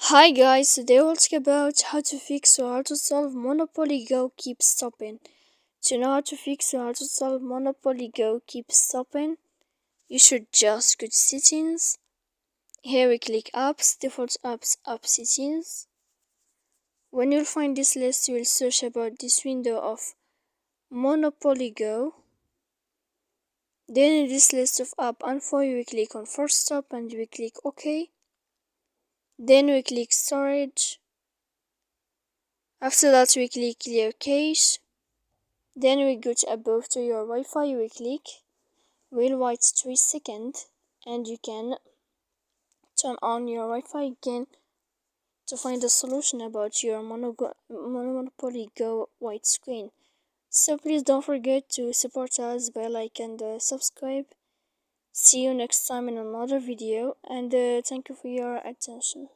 Hi guys, today we'll talk about how to fix or how to solve Monopoly Go keeps stopping. To know how to fix or how to solve Monopoly Go keeps stopping, you should just go to settings. Here we click apps, default apps, app settings. When you'll find this list, you will search about this window of Monopoly Go. Then in this list of app info, you will click on force stop and you will click OK. Then we click storage. After that we click clear cache. Then we go to above to your Wi-Fi, we click, we'll wait 3 seconds and you can turn on your Wi-Fi again to find a solution about your Monopoly Go white screen. So please don't forget to support us by like and subscribe. See you next time in another video and thank you for your attention.